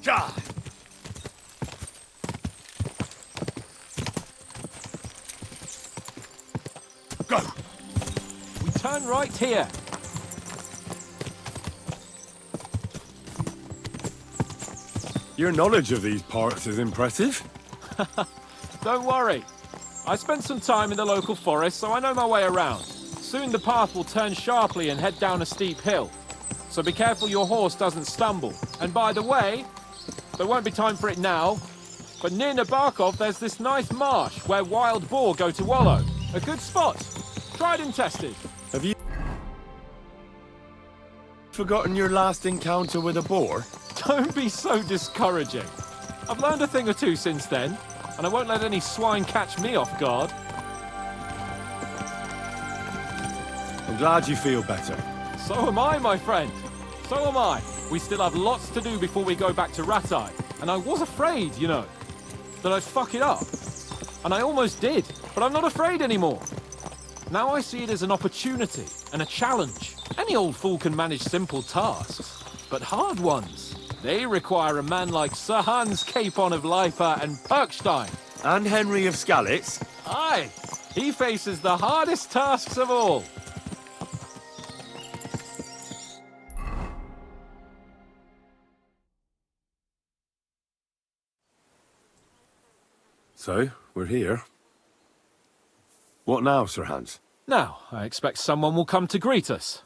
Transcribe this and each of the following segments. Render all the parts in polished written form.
Ja! Go! We turn right here. Your knowledge of these parts is impressive. Don't worry. I spent some time in the local forest, so I know my way around. Soon the path will turn sharply and head down a steep hill. So be careful your horse doesn't stumble. And by the way, there won't be time for it now, but near Nabokov there's this nice marsh where wild boar go to wallow. A good spot. Tried and tested. Have you forgotten your last encounter with a boar? Don't be so discouraging. I've learned a thing or two since then, and I won't let any swine catch me off guard. I'm glad you feel better. So am I, my friend. So am I. We still have lots to do before we go back to Ratai. And I was afraid, you know, that I'd fuck it up. And I almost did, but I'm not afraid anymore. Now I see it as an opportunity and a challenge. Any old fool can manage simple tasks, but hard ones, they require a man like Sir Hans Capon of Leipa and Perkstein. And Henry of Skalitz? Aye, he faces the hardest tasks of all. So, we're here. What now, Sir Hans? Now, I expect someone will come to greet us.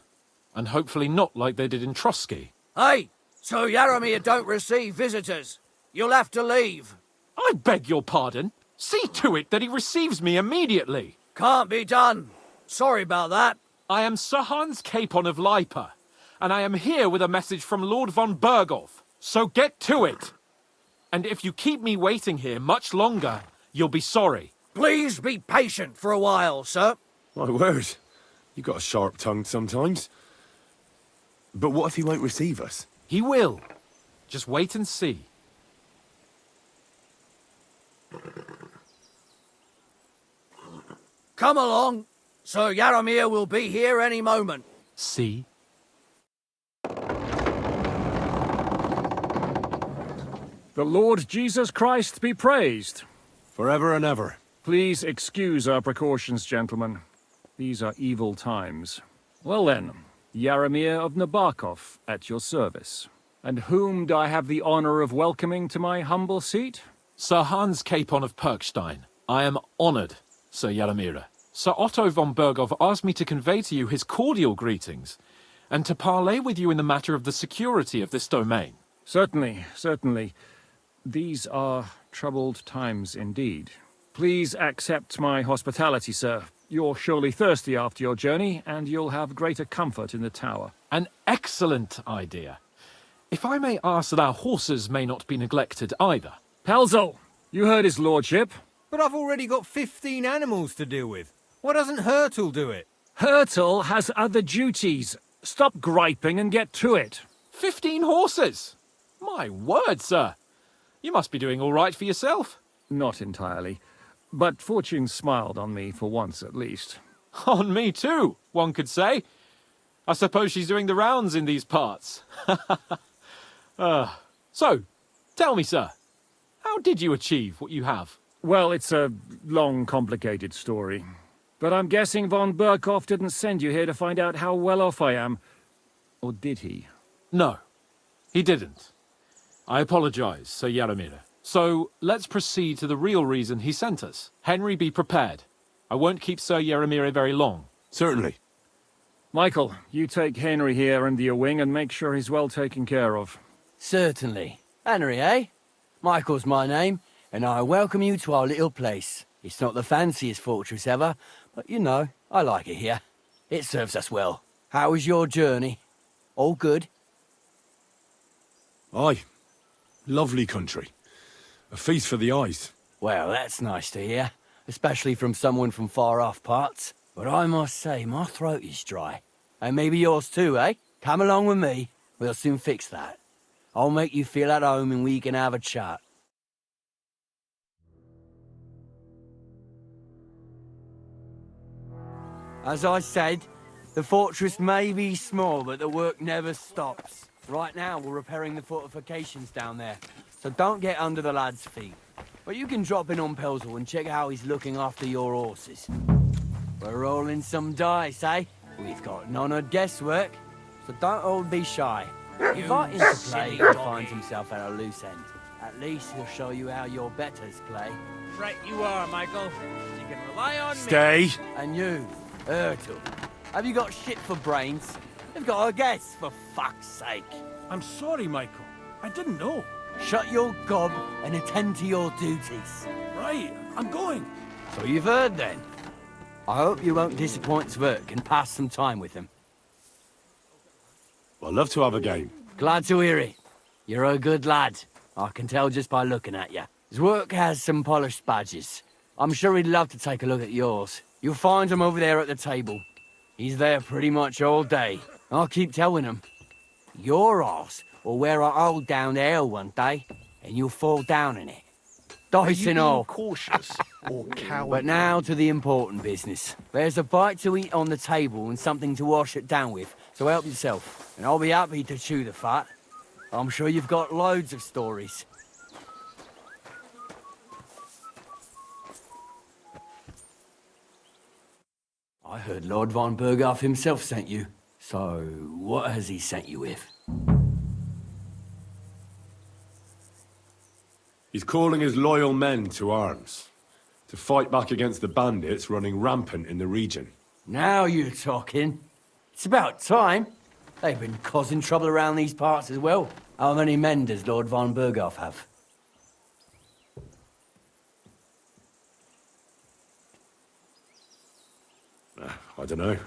And hopefully not like they did in Trotsky. Hey! So Yaromir don't receive visitors. You'll have to leave. I beg your pardon. See to it that he receives me immediately. Can't be done. Sorry about that. I am Sir Hans Capon of Leipa, and I am here with a message from Lord von Berghoff. So get to it. And if you keep me waiting here much longer, you'll be sorry. Please be patient for a while, sir. My word. You got a sharp tongue sometimes. But what if he won't receive us? He will. Just wait and see. Come along. Sir Yaromir will be here any moment. See? The Lord Jesus Christ be praised. Forever and ever. Please excuse our precautions, gentlemen. These are evil times. Well then, Yaromir of Nabokov at your service. And whom do I have the honor of welcoming to my humble seat? Sir Hans Capon of Perkstein. I am honored, Sir Yaromir. Sir Otto von Berghoff asked me to convey to you his cordial greetings, and to parley with you in the matter of the security of this domain. Certainly, certainly. These are troubled times indeed. Please accept my hospitality, sir. You're surely thirsty after your journey, and you'll have greater comfort in the tower. An excellent idea. If I may ask that our horses may not be neglected either. Pelzel, you heard his lordship. But I've already got 15 animals to deal with. Why doesn't Hurtle do it? Hurtle has other duties. Stop griping and get to it. 15 horses! My word, sir. You must be doing all right for yourself. Not entirely. But fortune smiled on me for once at least. On me too, one could say. I suppose she's doing the rounds in these parts. So, tell me, sir, how did you achieve what you have? Well, it's a long, complicated story. But I'm guessing von Berghoff didn't send you here to find out how well off I am. Or did he? No, he didn't. I apologize, Sir Yaromir. So, let's proceed to the real reason he sent us. Henry, be prepared. I won't keep Sir Yaromir very long. Certainly. Michael, you take Henry here under your wing and make sure he's well taken care of. Certainly. Henry, eh? Michael's my name, and I welcome you to our little place. It's not the fanciest fortress ever, but you know, I like it here. It serves us well. How was your journey? All good? Aye. Lovely country. A feast for the eyes. Well, that's nice to hear, especially from someone from far-off parts. But I must say, my throat is dry. And maybe yours too, eh? Come along with me. We'll soon fix that. I'll make you feel at home and we can have a chat. As I said, the fortress may be small, but the work never stops. Right now, we're repairing the fortifications down there, so don't get under the lad's feet. But you can drop in on Pelzel and check how he's looking after your horses. We're rolling some dice, eh? We've got none of guesswork, so don't all be shy. Invite him to play if he finds himself at a loose end. At least he'll show you how your betters play. Right you are, Michael. You can rely on me. Stay. And you, Ertul, have you got shit for brains? You've got a guess, for fuck's sake. I'm sorry, Michael. I didn't know. Shut your gob and attend to your duties. Right, I'm going. So you've heard then. I hope you won't disappoint Zwerk and pass some time with him. I'd love to have a game. Glad to hear it. You're a good lad. I can tell just by looking at you. Zwerk has some polished badges. I'm sure he'd love to take a look at yours. You'll find him over there at the table. He's there pretty much all day. I'll keep telling him. Your arse will wear a hole down there one day, and you'll fall down in it. Dice and all. Cautious or coward? But now to the important business. There's a bite to eat on the table and something to wash it down with, so help yourself. And I'll be happy to chew the fat. I'm sure you've got loads of stories. I heard Lord von Berghoff himself sent you. So, what has he sent you with? He's calling his loyal men to arms. To fight back against the bandits running rampant in the region. Now you're talking. It's about time. They've been causing trouble around these parts as well. How many men does Lord von Berghoff have? I don't know.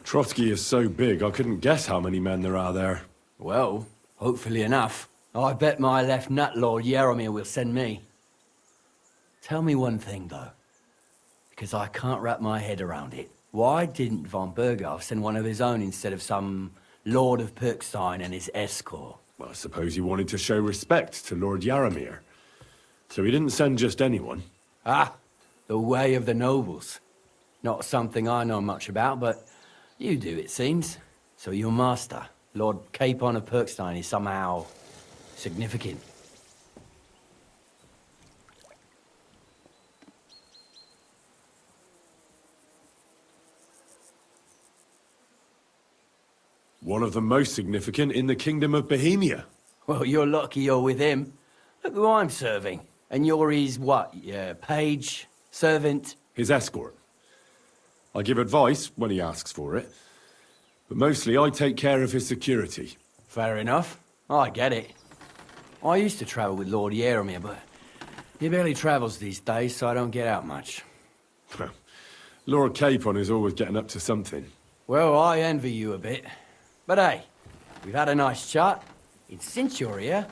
Trotsky is so big, I couldn't guess how many men there are there. Well, hopefully enough. I bet my left nut Lord Yaromir will send me. Tell me one thing, though. Because I can't wrap my head around it. Why didn't von Berghoff send one of his own instead of some Lord of Pirkstein and his escort? Well, I suppose he wanted to show respect to Lord Yaromir. So he didn't send just anyone. Ah, the way of the nobles. Not something I know much about, but you do, it seems. So your master, Lord Capon of Pirkstein, is somehow significant. One of the most significant in the Kingdom of Bohemia. Well, you're lucky you're with him. Look who I'm serving. And you're his, what, page, servant? His escort. I give advice when he asks for it. But mostly I take care of his security. Fair enough. I get it. I used to travel with Lord Yaromir, but he barely travels these days, so I don't get out much. Lord Capon is always getting up to something. Well, I envy you a bit. But hey, we've had a nice chat. And since you're here,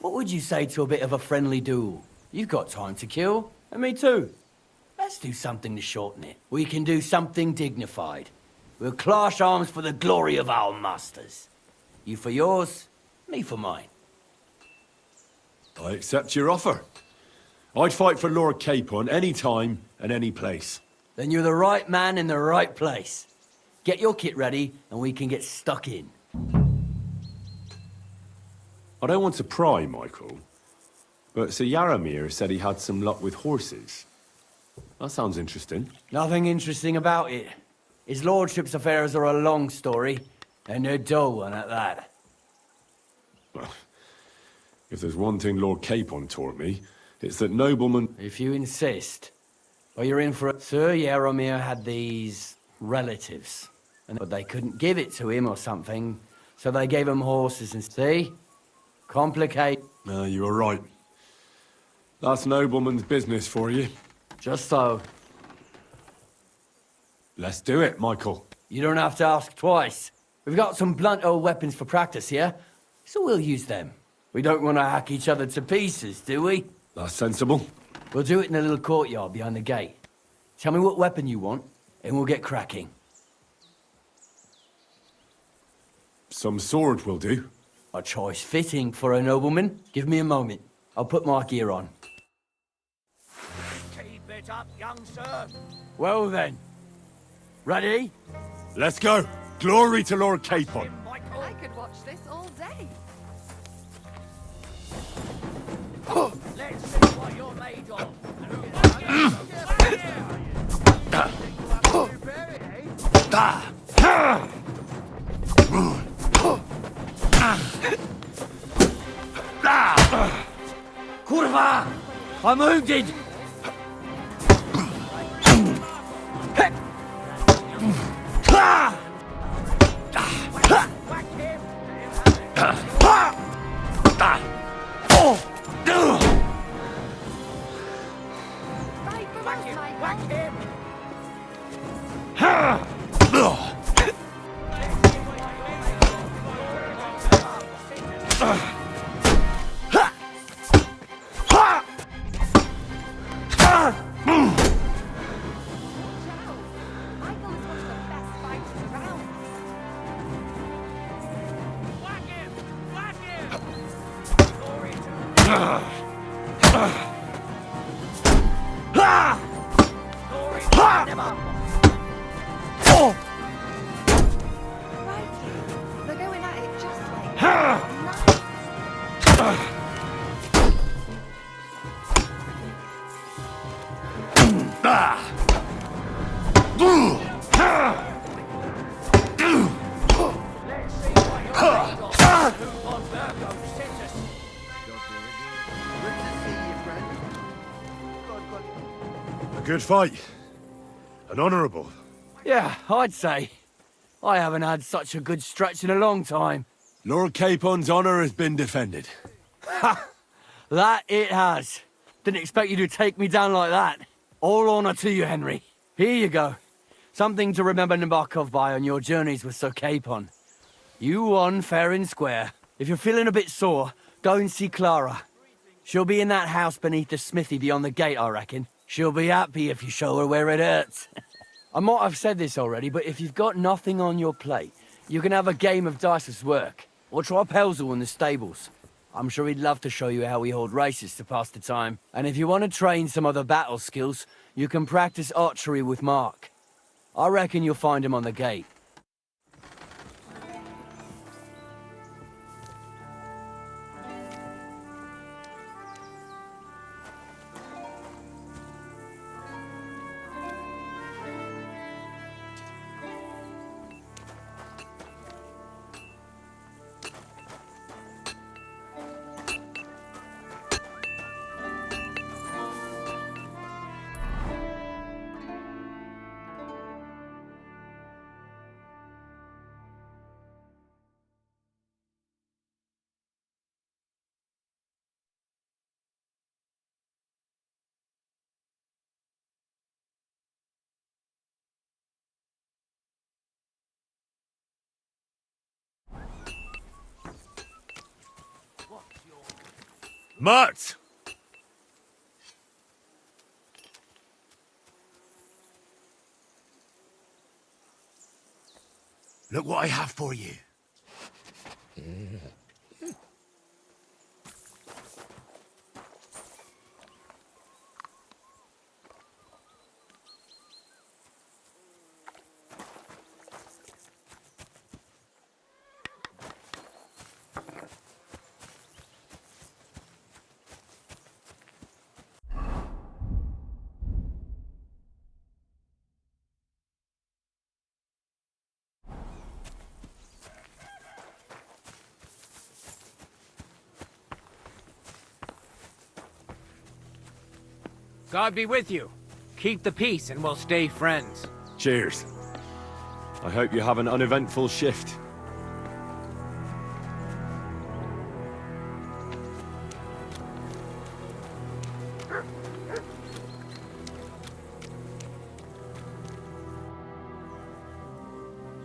what would you say to a bit of a friendly duel? You've got time to kill, and me too. Let's do something to shorten it. We can do something dignified. We'll clash arms for the glory of our masters. You for yours, me for mine. I accept your offer. I'd fight for Lord Capon any time and any place. Then you're the right man in the right place. Get your kit ready, and we can get stuck in. I don't want to pry, Michael, but Sir Yaromir said he had some luck with horses. That sounds interesting. Nothing interesting about it. His lordship's affairs are a long story, and a dull one at that. Well, if there's one thing Lord Capon taught me, it's that noblemen... If you insist. Well, you're in for it. Sir Yaromir had these relatives, but they couldn't give it to him or something, so they gave him horses and... See? Complicate. You were right. That's nobleman's business for you. Just so. Let's do it, Michael. You don't have to ask twice. We've got some blunt old weapons for practice here, so we'll use them. We don't want to hack each other to pieces, do we? That's sensible. We'll do it in the little courtyard behind the gate. Tell me what weapon you want, and we'll get cracking. Some sword will do. A choice fitting for a nobleman. Give me a moment. I'll put my gear on. Keep it up, young sir. Well then. Ready? Let's go. Glory to Lord Capon. Michael. I could watch watch this all day. Let's see what you're made of. Kurva! I'm wounded! Right for us, Michael. Michael is one of the best fighters around. Whack him! Whack him! Glory to never. Right, they're going at it just like nice. Let's see what you're made of. Who on Virgo sent us? A good fight. An honourable. Yeah, I'd say. I haven't had such a good stretch in a long time. Lord Capon's honour has been defended. That it has. Didn't expect you to take me down like that. All honour to you, Henry. Here you go. Something to remember Nabokov by on your journeys with Sir Capon. You won fair and square. If you're feeling a bit sore, go and see Clara. She'll be in that house beneath the smithy beyond the gate, I reckon. She'll be happy if you show her where it hurts. I might have said this already, but if you've got nothing on your plate, you can have a game of dice's work. Or try Pelzel in the stables. I'm sure he'd love to show you how we hold races to pass the time. And if you want to train some other battle skills, you can practice archery with Mark. I reckon you'll find him on the gate. Mart! Look what I have for you. God be with you. Keep the peace and we'll stay friends. Cheers. I hope you have an uneventful shift.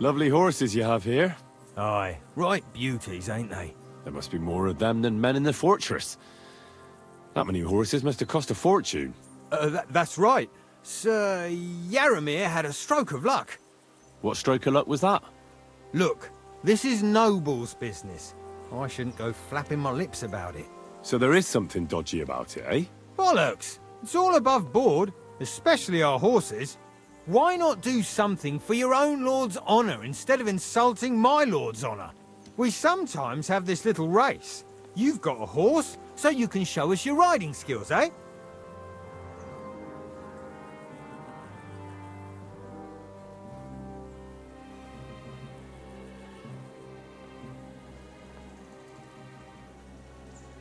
Lovely horses you have here. Aye, right beauties, ain't they? There must be more of them than men in the fortress. That many horses must have cost a fortune. That's right. Sir Yaramir had a stroke of luck. What stroke of luck was that? Look, this is noble's business. I shouldn't go flapping my lips about it. So there is something dodgy about it, eh? Bollocks! It's all above board, especially our horses. Why not do something for your own lord's honour instead of insulting my lord's honour? We sometimes have this little race. You've got a horse, so you can show us your riding skills, eh?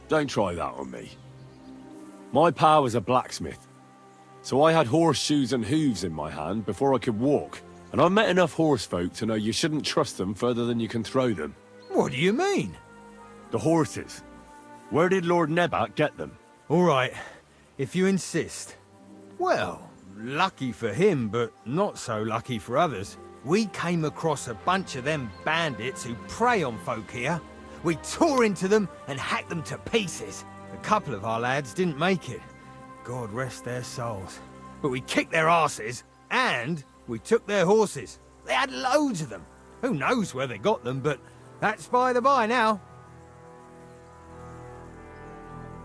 Don't try that on me. My pa was a blacksmith, so I had horseshoes and hooves in my hand before I could walk. And I've met enough horse folk to know you shouldn't trust them further than you can throw them. What do you mean? The horses. Where did Lord Nebat get them? All right, if you insist. Well, lucky for him, but not so lucky for others. We came across a bunch of them bandits who prey on folk here. We tore into them and hacked them to pieces. A couple of our lads didn't make it. God rest their souls. But we kicked their asses, and we took their horses. They had loads of them. Who knows where they got them, but that's by the by now.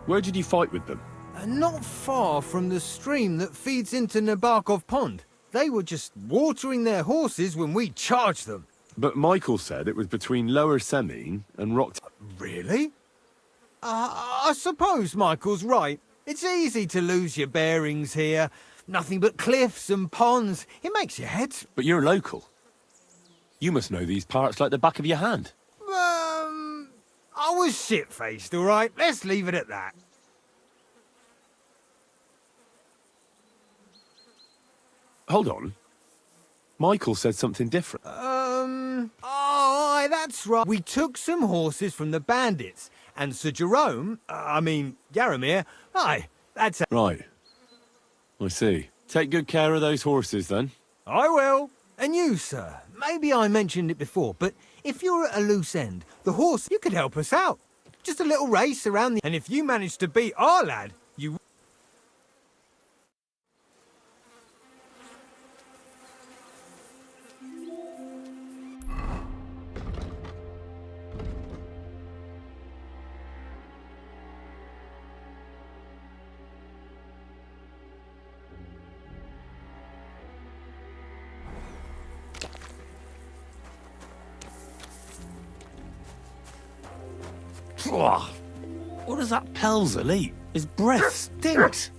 Where did you fight with them? Not far from the stream that feeds into Nabokov Pond. They were just watering their horses when we charged them. But Michael said it was between Lower Semine and Rock... Really? I suppose Michael's right. It's easy to lose your bearings here. Nothing but cliffs and ponds. It makes your head... But you're local. You must know these parts like the back of your hand. I was shit-faced, all right? Let's leave it at that. Hold on. Michael said something different. Oh, aye, that's right. We took some horses from the bandits, and Sir Jerome, Yaramir, aye, that's... Right. I see. Take good care of those horses, then. I will. And you, sir, maybe I mentioned it before, but if you're at a loose end, the horse, you could help us out. Just a little race around the... And if you manage to beat our lad, you... What does that Pelzel eat? His breath stinks.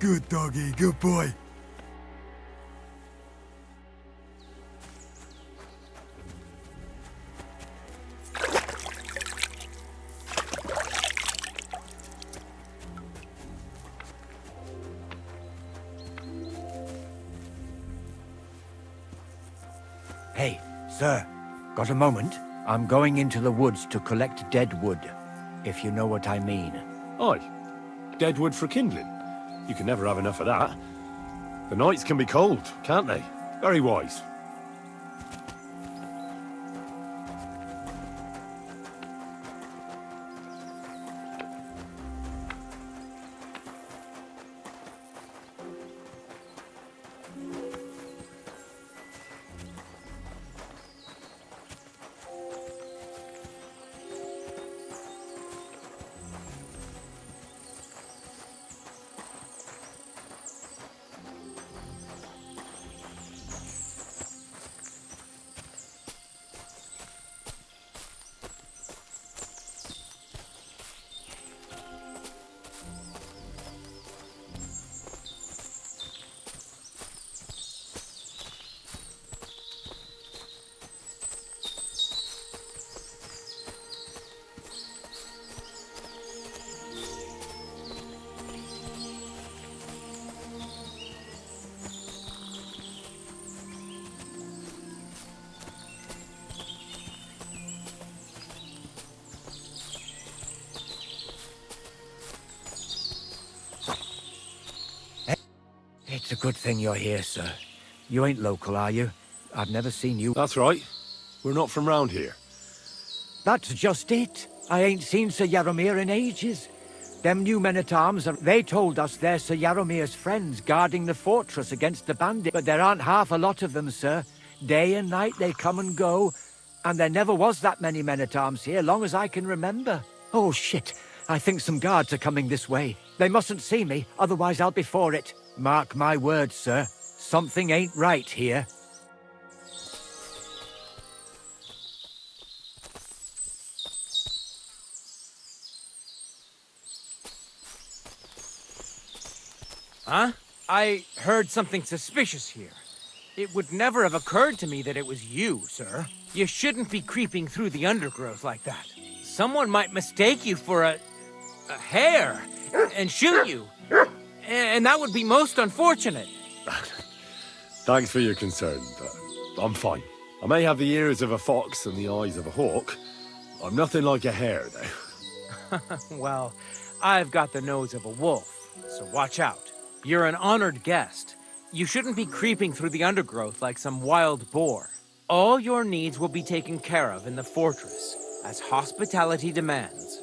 Good doggy, good boy. Hey, sir, got a moment? I'm going into the woods to collect dead wood, if you know what I mean. Aye. Dead wood for kindling. You can never have enough of that. The nights can be cold, can't they? Very wise. It's a good thing you're here, sir. You ain't local, are you? I've never seen you. That's right. We're not from round here. That's just it. I ain't seen Sir Yaromir in ages. Them new men-at-arms, they told us they're Sir Yaromir's friends guarding the fortress against the bandits. But there aren't half a lot of them, sir. Day and night they come and go. And there never was that many men-at-arms here, long as I can remember. Oh, shit. I think some guards are coming this way. They mustn't see me, otherwise I'll be for it. Mark my words, sir. Something ain't right here. Huh? I heard something suspicious here. It would never have occurred to me that it was you, sir. You shouldn't be creeping through the undergrowth like that. Someone might mistake you for a hare and shoot you. And that would be most unfortunate. Thanks for your concern, but I'm fine. I may have the ears of a fox and the eyes of a hawk. I'm nothing like a hare, though. Well, I've got the nose of a wolf, so watch out. You're an honored guest. You shouldn't be creeping through the undergrowth like some wild boar. All your needs will be taken care of in the fortress, as hospitality demands.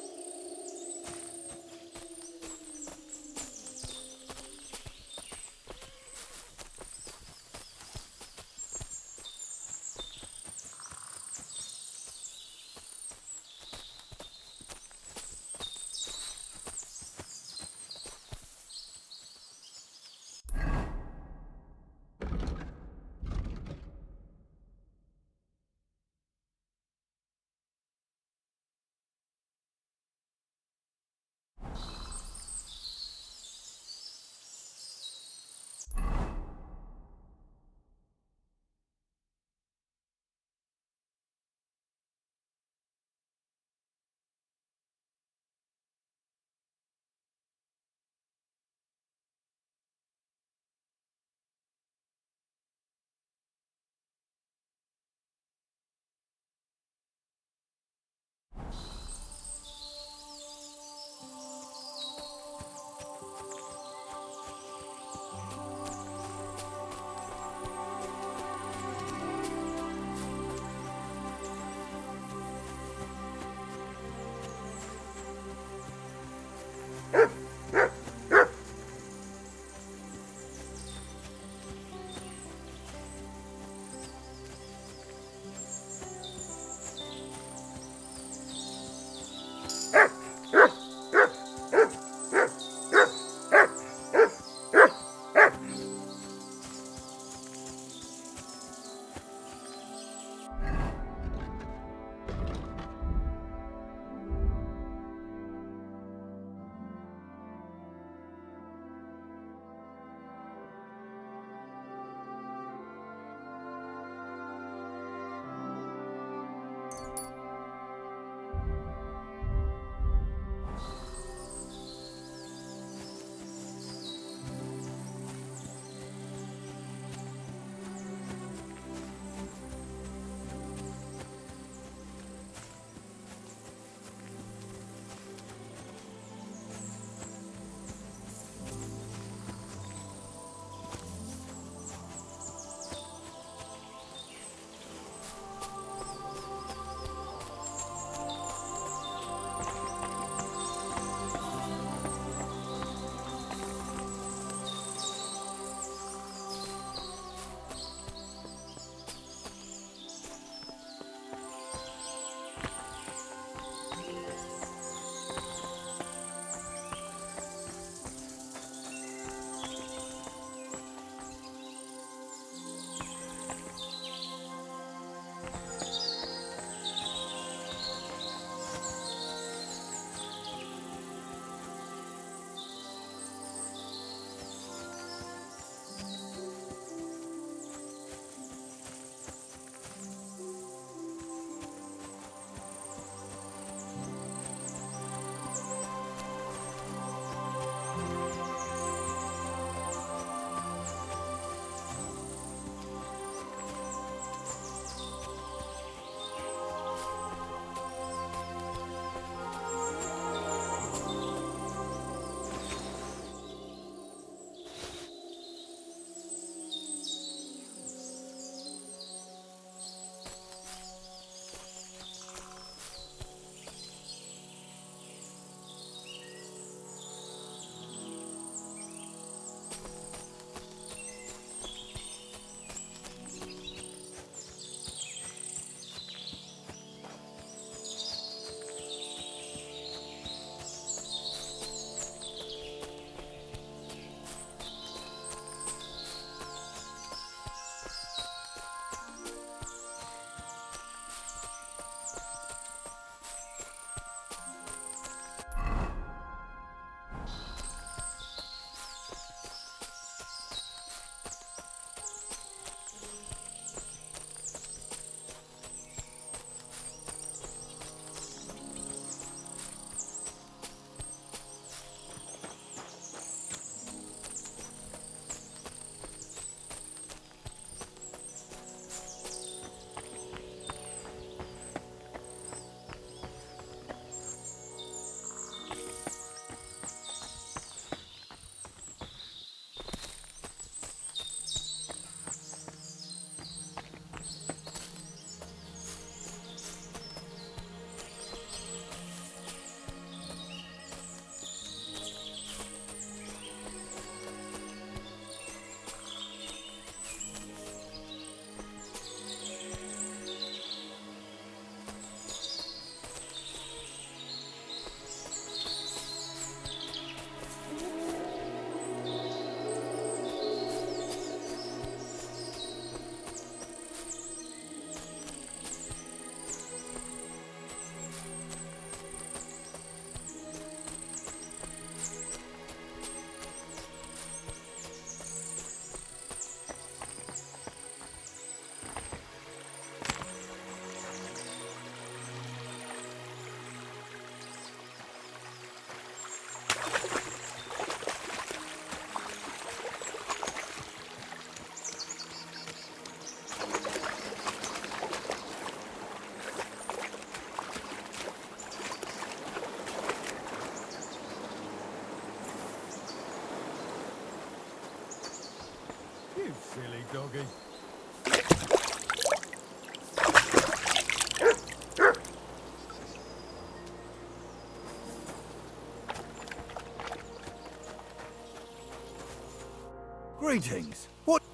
Greetings. What?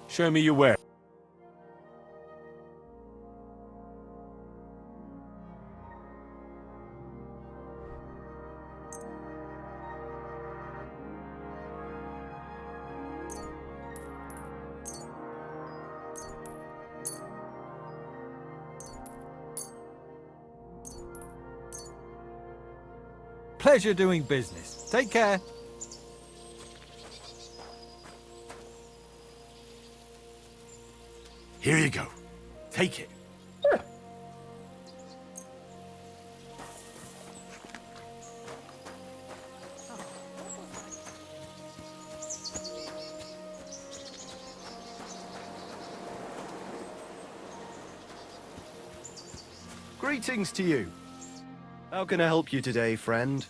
Show me your ware. Pleasure doing business. Take care. Here you go. Take it. Greetings to you. How can I help you today, friend?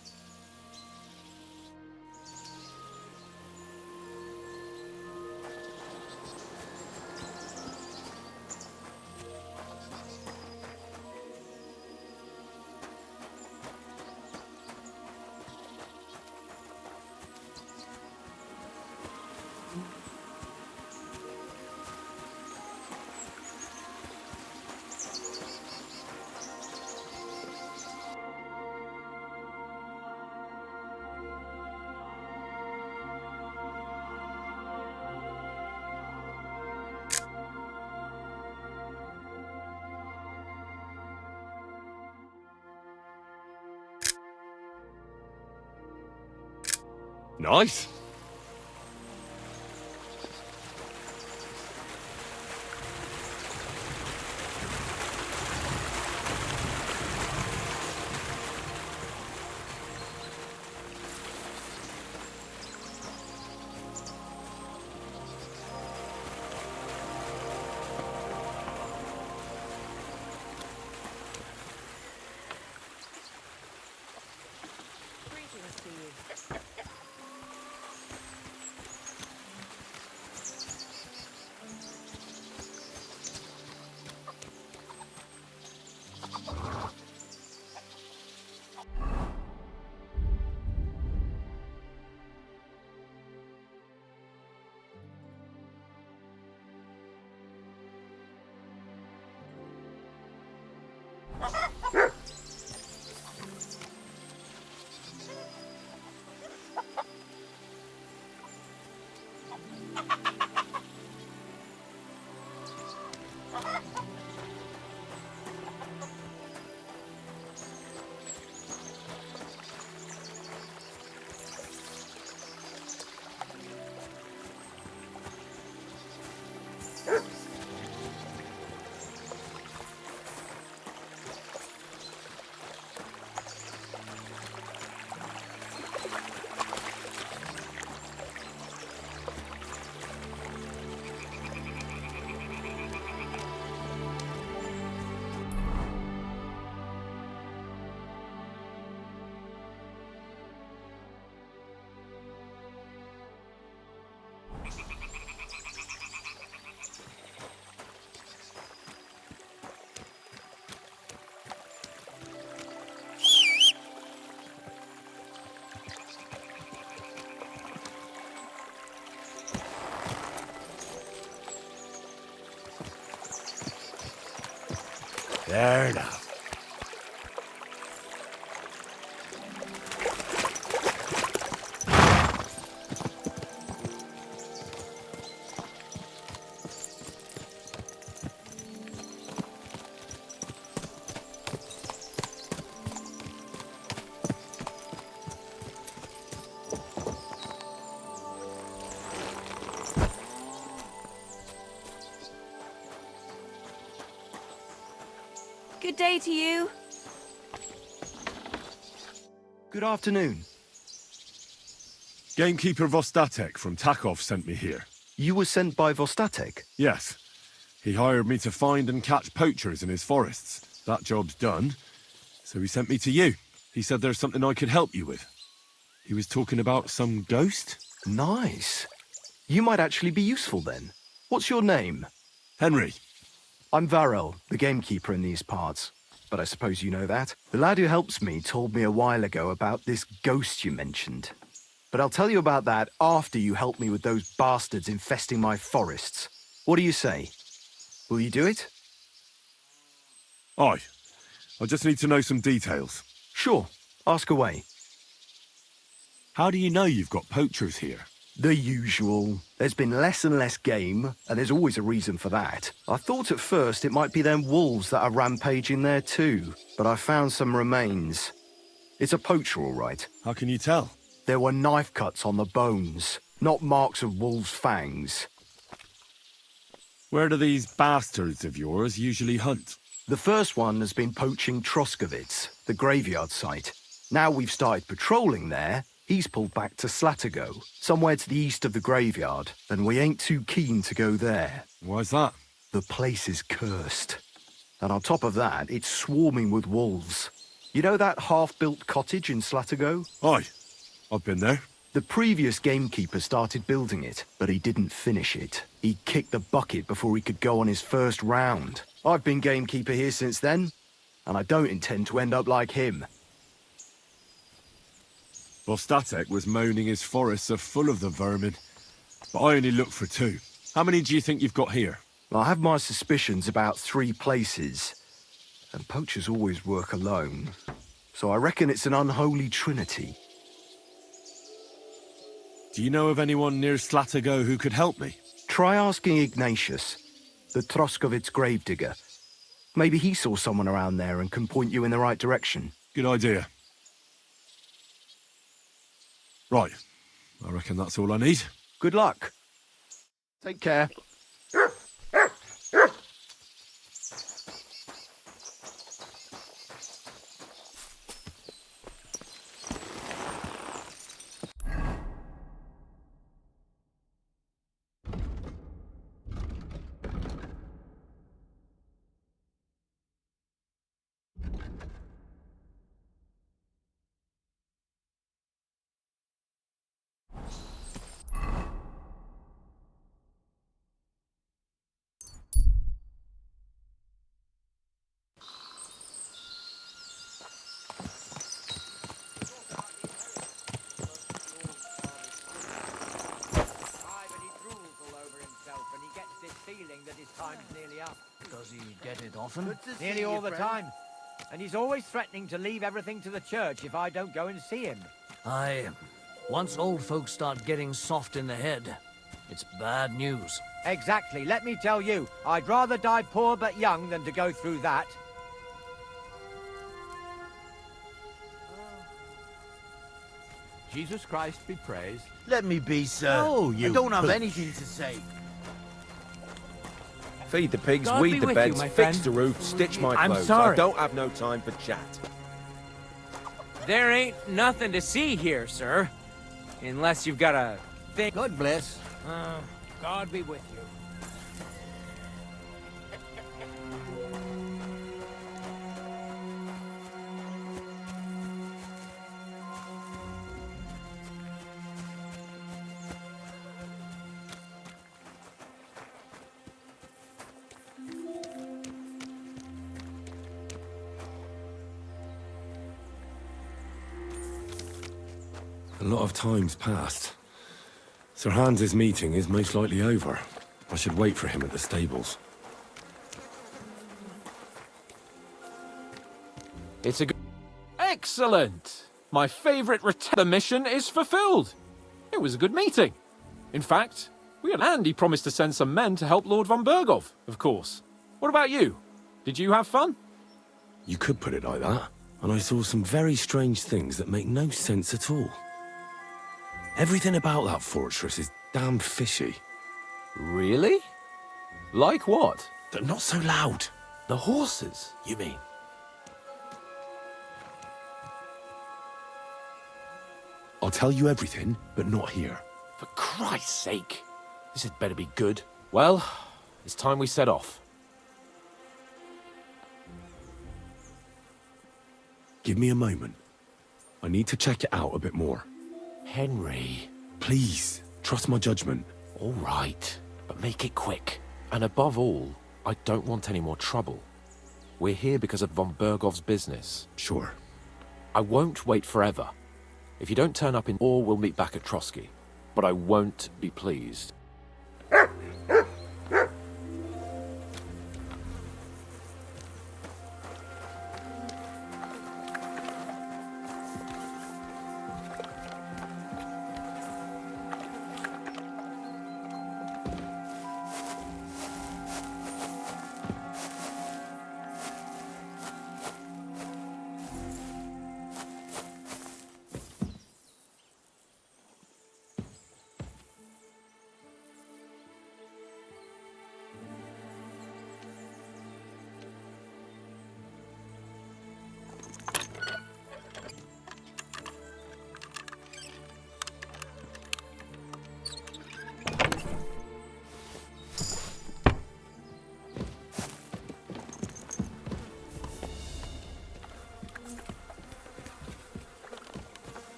Nice. Greetings to you. There now. Good day to you. Good afternoon. Gamekeeper Vostatek from Takov sent me here. You were sent by Vostatek? Yes. He hired me to find and catch poachers in his forests. That job's done. So he sent me to you. He said there's something I could help you with. He was talking about some ghost? Nice. You might actually be useful then. What's your name? Henry. I'm Varel, the gamekeeper in these parts. But I suppose you know that. The lad who helps me told me a while ago about this ghost you mentioned. But I'll tell you about that after you help me with those bastards infesting my forests. What do you say? Will you do it? Aye. I just need to know some details. Sure. Ask away. How do you know you've got poachers here? The usual. There's been less and less game, and there's always a reason for that. I thought at first it might be them wolves that are rampaging there too, but I found some remains. It's a poacher, all right. How can you tell? There were knife cuts on the bones, not marks of wolves' fangs. Where do these bastards of yours usually hunt? The first one has been poaching Troskovitz, the graveyard site. Now we've started patrolling there, he's pulled back to Slatigo, somewhere to the east of the graveyard, and we ain't too keen to go there. Why's that? The place is cursed. And on top of that, it's swarming with wolves. You know that half-built cottage in Slatigo? Aye. I've been there. The previous gamekeeper started building it, but he didn't finish it. He kicked the bucket before he could go on his first round. I've been gamekeeper here since then, and I don't intend to end up like him. Bostatek was moaning his forests are full of the vermin, but I only looked for 2. How many do you think you've got here? I have my suspicions about 3 places, and poachers always work alone. So I reckon it's an unholy trinity. Do you know of anyone near Slatigo who could help me? Try asking Ignatius, the Troskovitz gravedigger. Maybe he saw someone around there and can point you in the right direction. Good idea. Right. I reckon that's all I need. Good luck. Take care. Does he get it often? Nearly all the time. And he's always threatening to leave everything to the church if I don't go and see him. Aye. Once old folks start getting soft in the head, it's bad news. Exactly. Let me tell you, I'd rather die poor but young than to go through that. Jesus Christ be praised. Let me be, sir. Oh, you I don't have pooch. anything to say. Feed the pigs, God be weed the with beds, you, my fix friend. the roof, stitch my I'm clothes. sorry. I don't have no time for chat. There ain't nothing to see here, sir. Unless you've got a thing. God bless. God be with you. A lot of time's passed. Sir Hans's meeting is most likely over. I should wait for him at the stables. It's a good... Excellent! My favourite the mission is fulfilled. It was a good meeting. In fact, and he promised to send some men to help Lord von Berghoff, of course. What about you? Did you have fun? You could put it like that. And I saw some very strange things that make no sense at all. Everything about that fortress is damn fishy. Really? Like what? They're not so loud. The horses, you mean? I'll tell you everything, but not here. For Christ's sake. This had better be good. Well, it's time we set off. Give me a moment. I need to check it out a bit more. Henry. Please, trust my judgment. All right, but make it quick. And above all, I don't want any more trouble. We're here because of von Berghoff's business. Sure. I won't wait forever. If you don't turn up in all, we'll meet back at Trotsky. But I won't be pleased.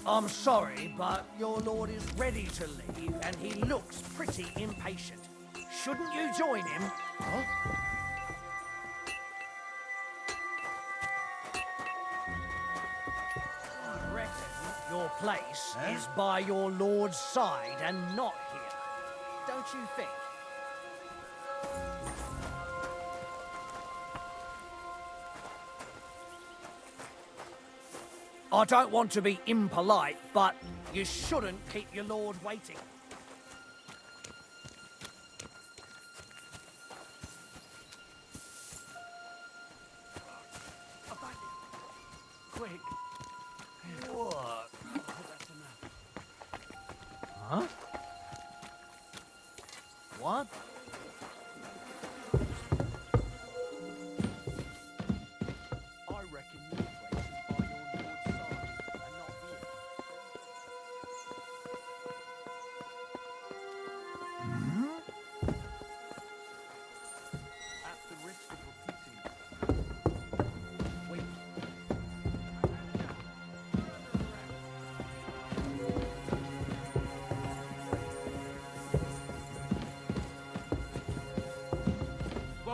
I'm sorry, but your lord is ready to leave, and he looks pretty impatient. Shouldn't you join him? Huh? I reckon your place is by your lord's side and not here. Don't you think? I don't want to be impolite, but you shouldn't keep your lord waiting. Quick. What? Huh? What?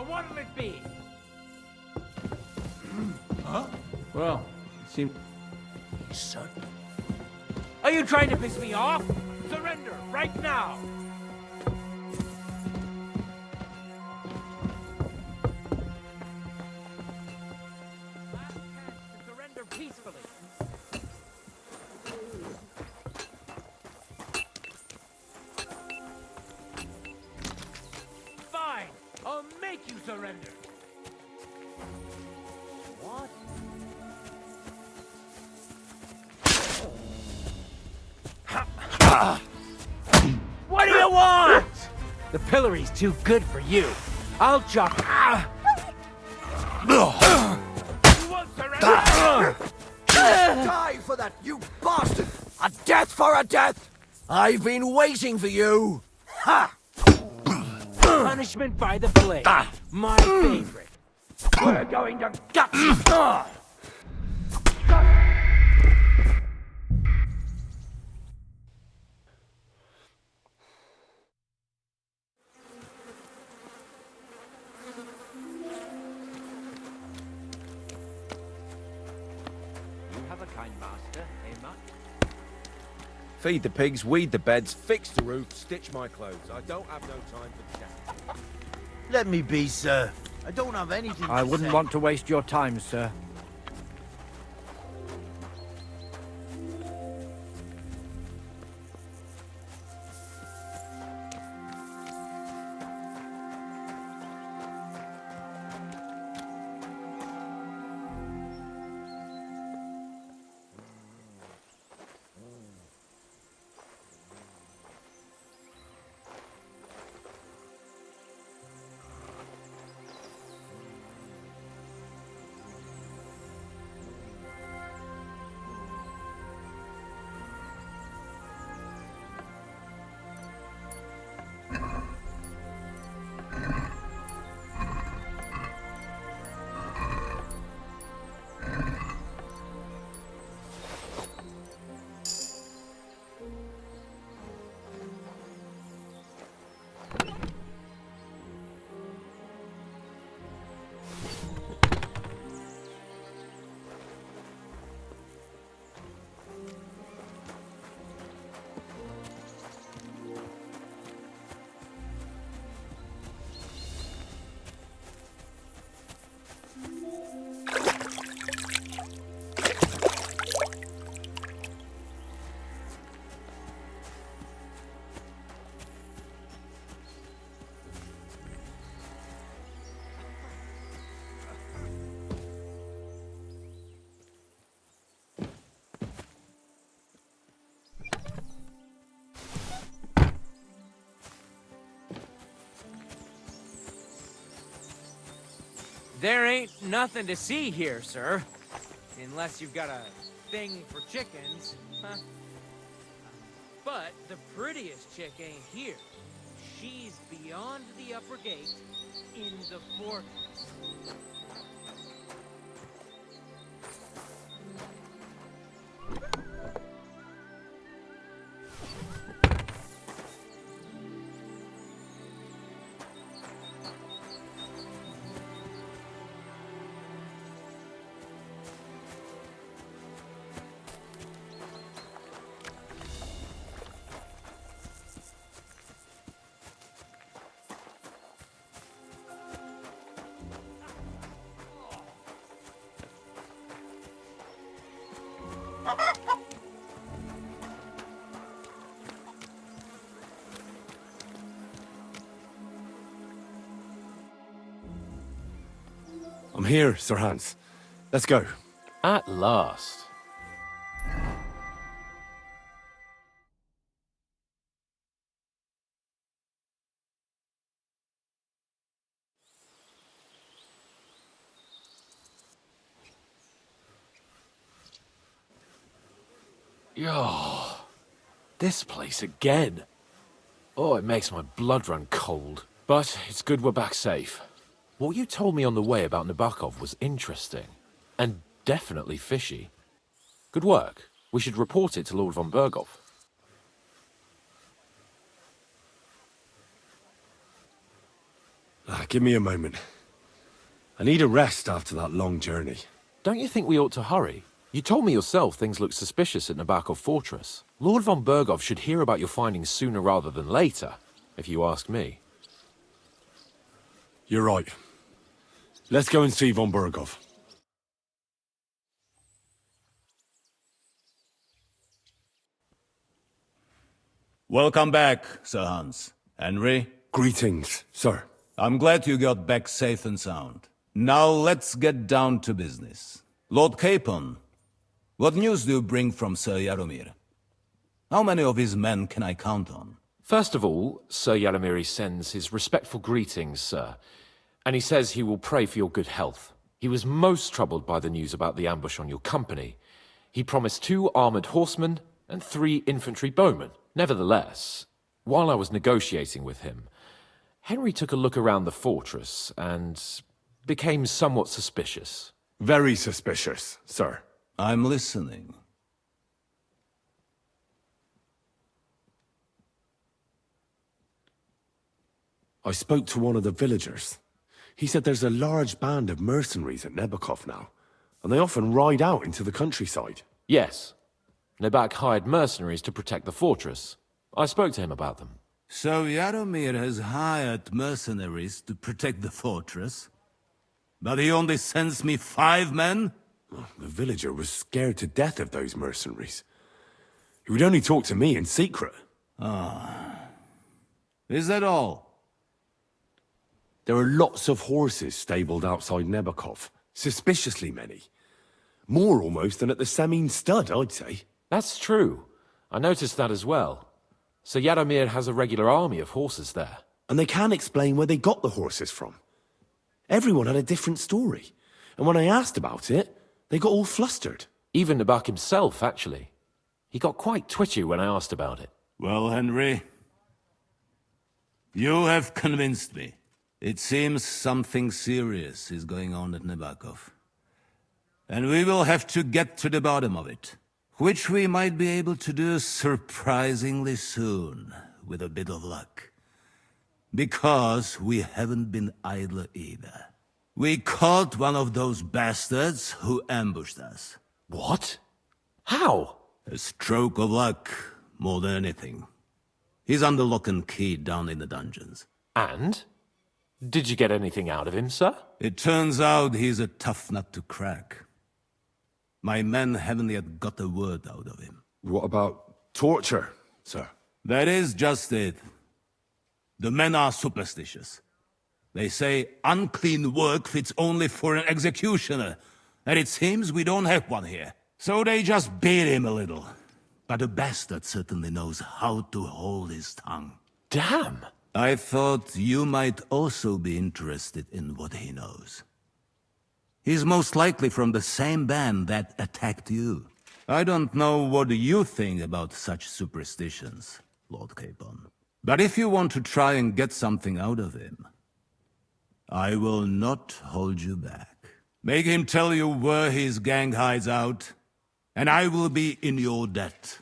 What'll it be? Huh? Well, it seemed... Son. Are you trying to piss me off? Surrender right now! Last chance to surrender peacefully. Fine, I'll make you surrender. What? What do you want? The pillory's too good for you. I'll chop. You won't surrender. Die for that, you bastard! A death for a death! I've been waiting for you! Ha! Punishment by the blade. My favorite. We're going to gut you. Feed the pigs, weed the beds, fix the roof, stitch my clothes. I don't have no time for chat. Let me be, sir. I don't have anything I to wouldn't say. want to waste your time, sir. There ain't nothing to see here, sir. Unless you've got a thing for chickens, huh? But the prettiest chick ain't here. She's beyond the upper gate in the fortress. I'm here, Sir Hans. Let's go. At last. Yo, this place again. Oh, it makes my blood run cold. But it's good we're back safe. What you told me on the way about Nabokov was interesting. And definitely fishy. Good work. We should report it to Lord von Berghoff. Give me a moment. I need a rest after that long journey. Don't you think we ought to hurry? You told me yourself things look suspicious at Nabokov Fortress. Lord von Berghoff should hear about your findings sooner rather than later, if you ask me. You're right. Let's go and see von Berghoff. Welcome back, Sir Hans. Henry? Greetings, sir. I'm glad you got back safe and sound. Now let's get down to business. Lord Capon, what news do you bring from Sir Jaromir? How many of his men can I count on? First of all, Sir Jaromir sends his respectful greetings, sir. And he says he will pray for your good health. He was most troubled by the news about the ambush on your company. He promised 2 armored horsemen and 3 infantry bowmen. Nevertheless, while I was negotiating with him, Henry took a look around the fortress and became somewhat suspicious. Very suspicious, sir. I'm listening. I spoke to one of the villagers. He said there's a large band of mercenaries at Nabokov now, and they often ride out into the countryside. Yes. Nebak hired mercenaries to protect the fortress. I spoke to him about them. So Jaromir has hired mercenaries to protect the fortress? But he only sends me 5 men? The villager was scared to death of those mercenaries. He would only talk to me in secret. Ah. Is that all? There are lots of horses stabled outside Nabokov. Suspiciously many. More almost than at the Semine Stud, I'd say. That's true. I noticed that as well. So Jaromir has a regular army of horses there. And they can't explain where they got the horses from. Everyone had a different story. And when I asked about it, they got all flustered. Even Nebak himself, actually. He got quite twitchy when I asked about it. Well, Henry, you have convinced me. It seems something serious is going on at Nabokov. And we will have to get to the bottom of it. Which we might be able to do surprisingly soon, with a bit of luck. Because we haven't been idle either. We caught one of those bastards who ambushed us. What? How? A stroke of luck, more than anything. He's under lock and key down in the dungeons. And? Did you get anything out of him, sir? It turns out he's a tough nut to crack. My men haven't yet got a word out of him. What about torture, sir? That is just it. The men are superstitious. They say unclean work fits only for an executioner, and it seems we don't have one here. So they just beat him a little. But the bastard certainly knows how to hold his tongue. Damn! I thought you might also be interested in what he knows. He's most likely from the same band that attacked you. I don't know what you think about such superstitions, Lord Capon. But if you want to try and get something out of him, I will not hold you back. Make him tell you where his gang hides out, and I will be in your debt.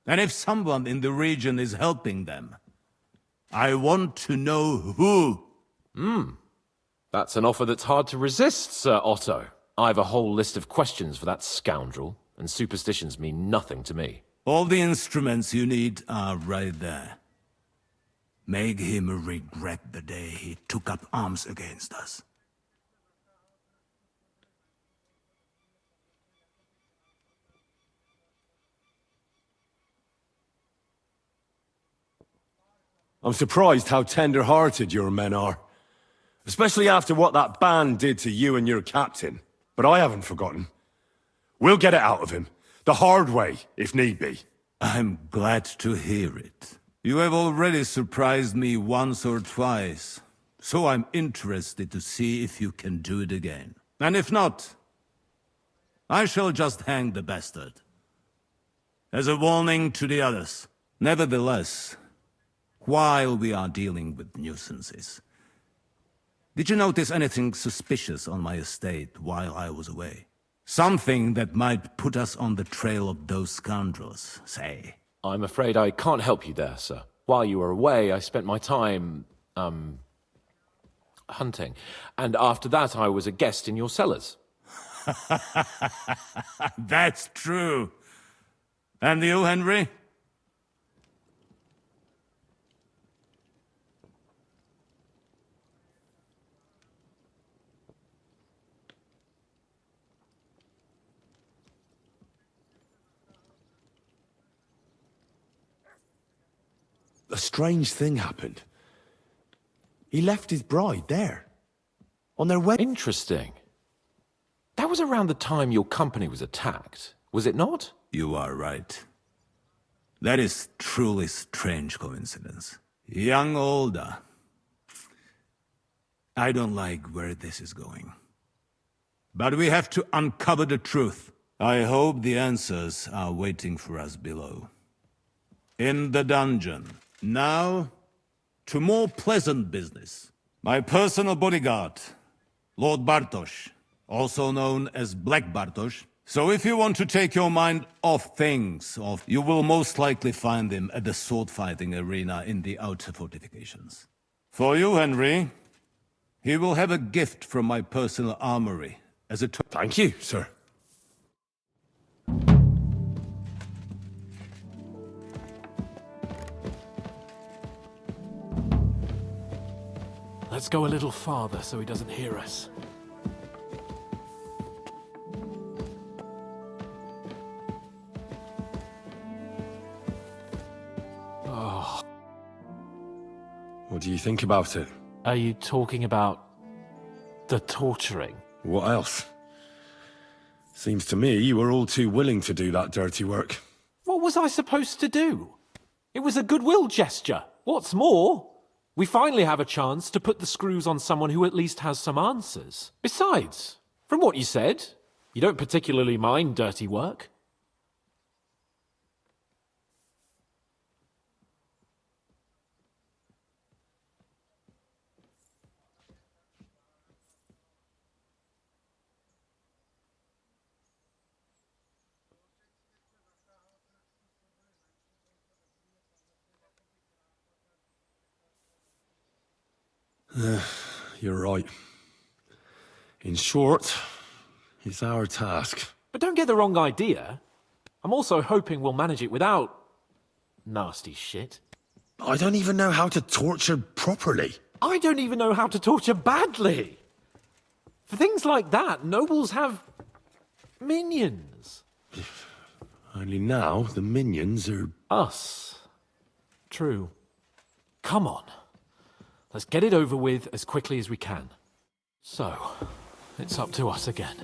And if someone in the region is helping them, I want to know who. That's an offer that's hard to resist, Sir Otto. I have a whole list of questions for that scoundrel, and superstitions mean nothing to me. All the instruments you need are right there. Make him regret the day he took up arms against us. I'm surprised how tender-hearted your men are. Especially after what that band did to you and your captain. But I haven't forgotten. We'll get it out of him. The hard way, if need be. I'm glad to hear it. You have already surprised me once or twice, so I'm interested to see if you can do it again. And if not, I shall just hang the bastard. As a warning to the others. Nevertheless, while we are dealing with nuisances, did you notice anything suspicious on my estate while I was away? Something that might put us on the trail of those scoundrels, say. I'm afraid I can't help you there, sir. While you were away, I spent my time, hunting. And after that, I was a guest in your cellars. That's true. And you, Henry? A strange thing happened. He left his bride there. On their wedding. Interesting. That was around the time your company was attacked, was it not? You are right. That is truly strange coincidence. Young Olda. I don't like where this is going. But we have to uncover the truth. I hope the answers are waiting for us below. In the dungeon. Now, to more pleasant business. My personal bodyguard, Lord Bartosz, also known as Black Bartosz. So if you want to take your mind off things, you will most likely find him at the sword-fighting arena in the outer fortifications. For you, Henry, he will have a gift from my personal armory as a Thank you, sir. Let's go a little farther so he doesn't hear us. Oh. What do you think about it? Are you talking about the torturing? What else? Seems to me you were all too willing to do that dirty work. What was I supposed to do? It was a goodwill gesture. What's more, we finally have a chance to put the screws on someone who at least has some answers. Besides, from what you said, you don't particularly mind dirty work. You're right. In short, it's our task. But don't get the wrong idea. I'm also hoping we'll manage it without nasty shit. I don't even know how to torture properly. I don't even know how to torture badly. For things like that, nobles have minions. Only now the minions are... Us. True. Come on. Let's get it over with as quickly as we can. So, it's up to us again.